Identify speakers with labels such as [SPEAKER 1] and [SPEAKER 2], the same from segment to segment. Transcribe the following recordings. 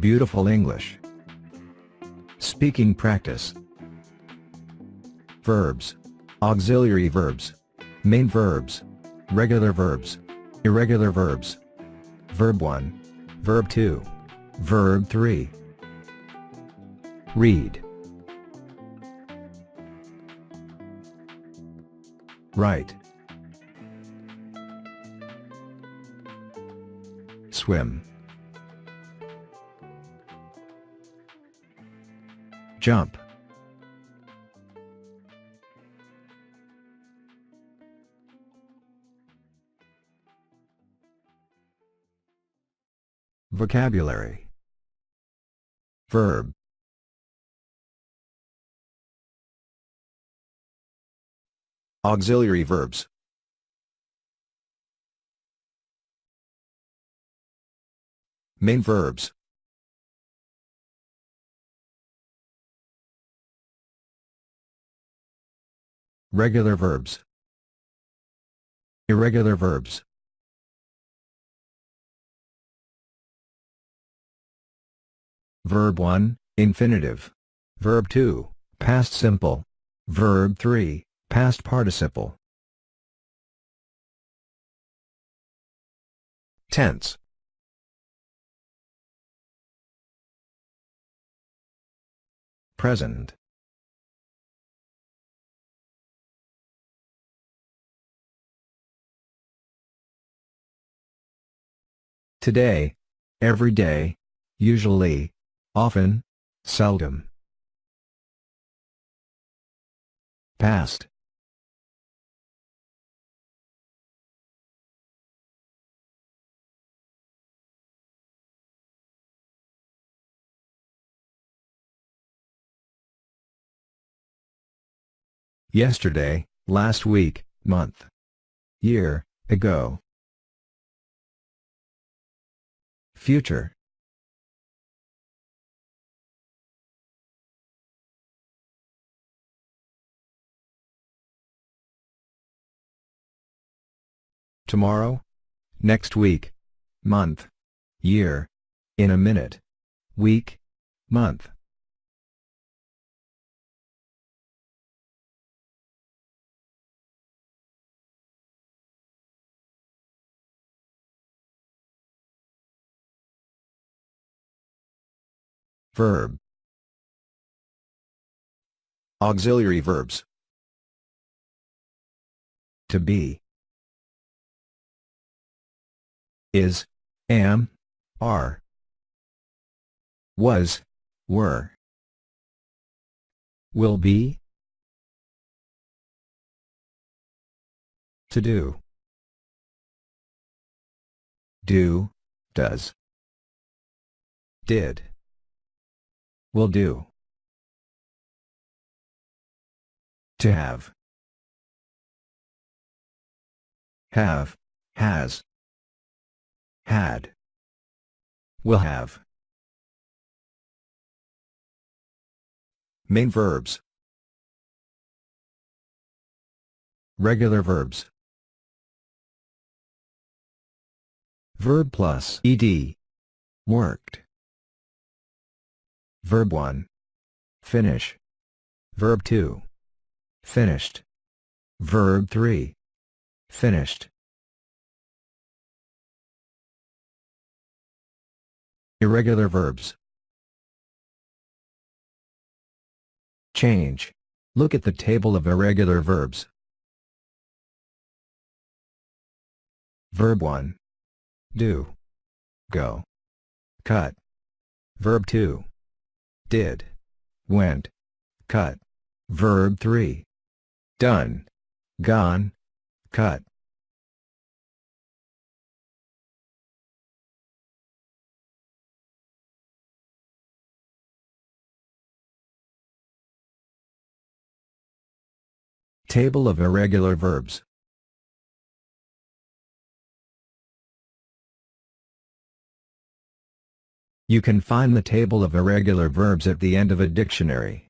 [SPEAKER 1] Beautiful English. Speaking practice. Verbs. Auxiliary verbs. Main verbs. Regular verbs. Irregular verbs. Verb 1. Verb 2. Verb 3. Read. Write. Swim. Jump. Vocabulary. Verb. Auxiliary verbs. Main verbs. Regular verbs. Irregular verbs. Verb 1, infinitive. Verb 2, past simple. Verb 3, past participle. Tense. Present. Today, every day, usually, often, seldom. Past. Yesterday, last week, month. Year, ago. Future. Tomorrow, next week, month, year, in a minute, week, month. Verb. Auxiliary verbs. To be. Is, am, are. Was, were. Will be. To do. Do, does. Did. Will do. To have. Have, has. Had. Will have. Main verbs. Regular verbs. Verb plus ed. Worked. Verb 1. Finish. Verb 2. Finished. Verb 3. Finished. Irregular verbs. Change. Look at the table of irregular verbs. Verb 1. Do. Go. Cut. Verb 2. Did. Went. Cut. Verb 3. Done. Gone. Cut. Table of irregular verbs. You can find the table of irregular verbs at the end of a dictionary.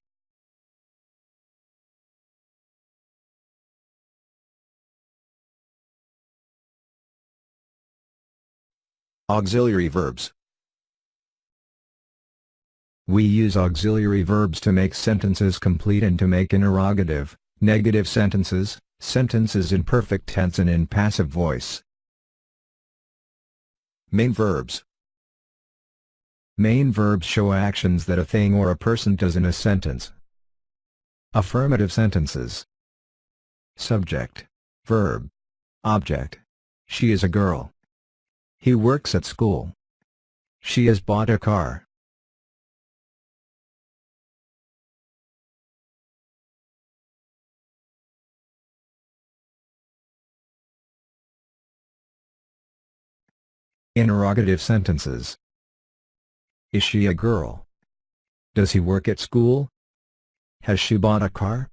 [SPEAKER 1] Auxiliary verbs. We use auxiliary verbs to make sentences complete and to make interrogative, negative sentences, sentences in perfect tense and in passive voice. Main verbs. Main verbs show actions that a thing or a person does in a sentence. Affirmative sentences. Subject, verb, object. She is a girl. He works at school. She has bought a car. Interrogative sentences. Is she a girl? Does he work at school? Has she bought a car?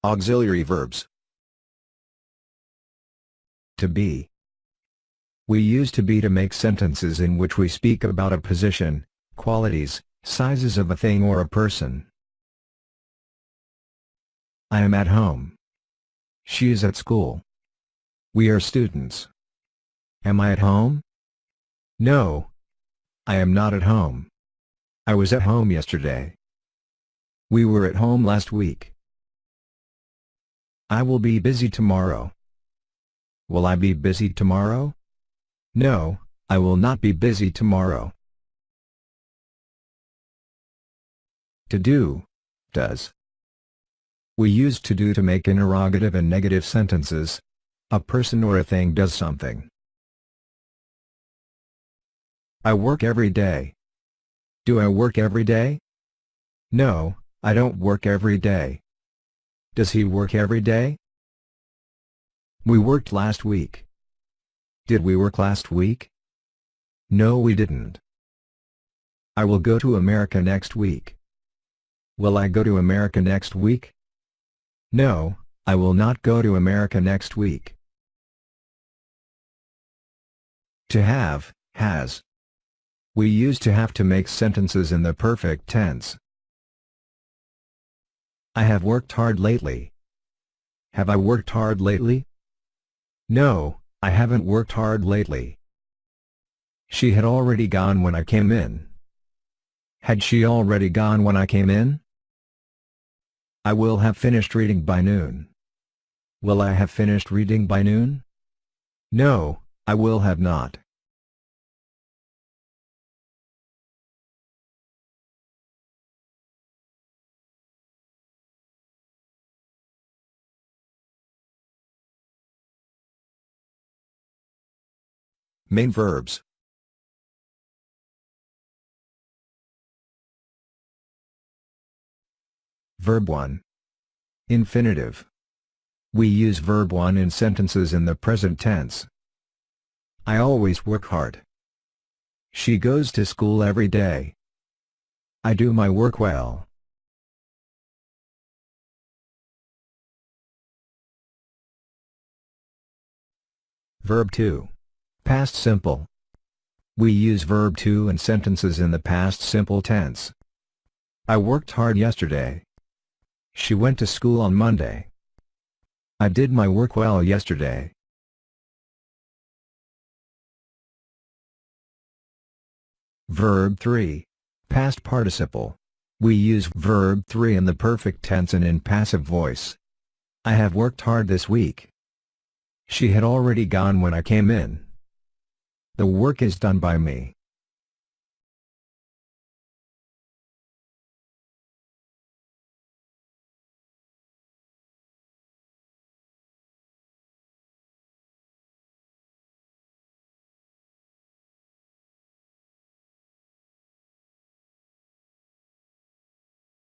[SPEAKER 1] Auxiliary verbs. To be. We use to be to make sentences in which we speak about a position, qualities, sizes of a thing or a person. I am at home. She is at school. We are students. Am I at home? No. I am not at home. I was at home yesterday. We were at home last week. I will be busy tomorrow. Will I be busy tomorrow? No, I will not be busy tomorrow. To do, does. We use to do to make interrogative and negative sentences. A person or a thing does something. I work every day. Do I work every day? No, I don't work every day. Does he work every day? We worked last week. Did we work last week? No, we didn't. I will go to America next week. Will I go to America next week? No, I will not go to America next week. To have, has. We use to have to make sentences in the perfect tense. I have worked hard lately. Have I worked hard lately? No, I haven't worked hard lately. She had already gone when I came in. Had she already gone when I came in? I will have finished reading by noon. Will I have finished reading by noon? No, I will have not. Main verbs. Verb 1. Infinitive. We use verb 1 in sentences in the present tense. I always work hard. She goes to school every day. I do my work well. Verb 2. Past simple. We use verb 2 in sentences in the past simple tense. I worked hard yesterday. She went to school on Monday. I did my work well yesterday. Verb 3. Past participle. We use verb 3 in the perfect tense and in passive voice. I have worked hard this week. She had already gone when I came in. The work is done by me.